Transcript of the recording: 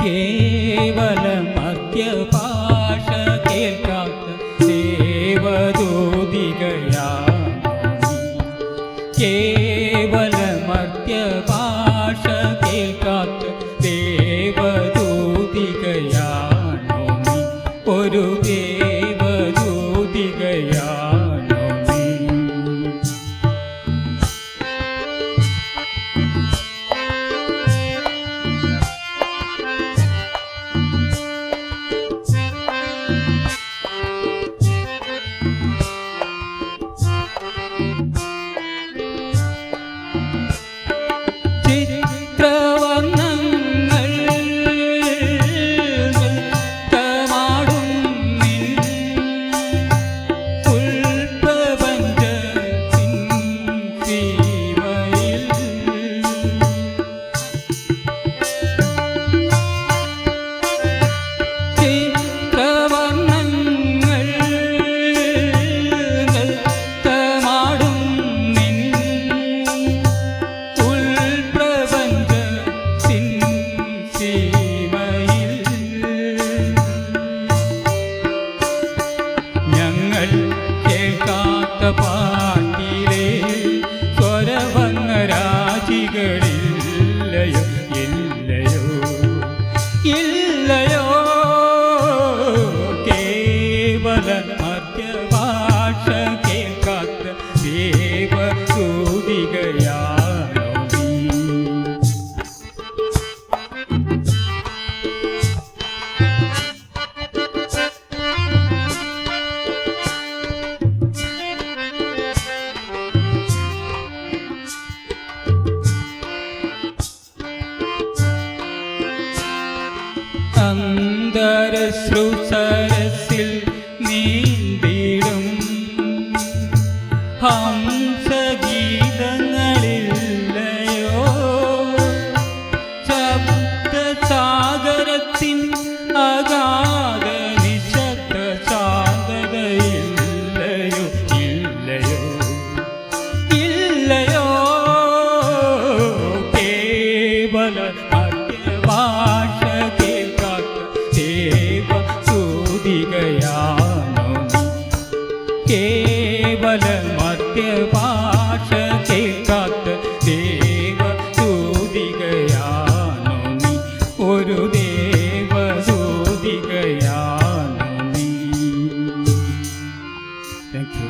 കേവല മർത്യഭാഷ കേൾക്കാത്ത ദേവദൂതികയാണോ നീ? കേവല മർത്യഭാഷ കേൾക്കാത്ത ദേവദൂതികയാണോ നീ? ഒരു ദേവദൂതികയാണോ നീ? ചിത്രവർണ്ണങ്ങൾ നൃത്തമാടും നിൻ ഉൾപ്രപഞ്ചത്തിൻ സീമയിൽ ചിത്രവർണ്ണങ്ങൾ നൃത്തമാടും നിൻ ഉൾപ്രപഞ്ചത്തിൻ സീമയിൽ ഞങ്ങൾ കേൾക്കാത്ത പാട്ടിലെ സ്വരവർണ്ണരാജികളില്ലയോ ഇല്ലയോ ഇല്ലയോ? കേവല മർത്യഭാഷ കേൾക്കാത്ത ദേവദൂതികയാണോ നീ? അന്തരശ്രുസരസിൽ നീന്തിടും ഹംസഗീതങ്ങളില്ലയോ? ശബ്ദസാഗരത്തിൻ അഗാധ നിശബ്ദ ശാന്തതയില്ലയോ ഇല്ലയോ ഇല്ലയോ? കേവല മർത്യഭാഷ കേൾക്കാത്ത ദേവദൂതികയാണോ നീ? കേവല മർത്യഭാഷ കേൾക്കാത്ത ദേവദൂതികയാണോ നീ? ഒരു ദേവദൂതികയാണോ നീ? Thank you.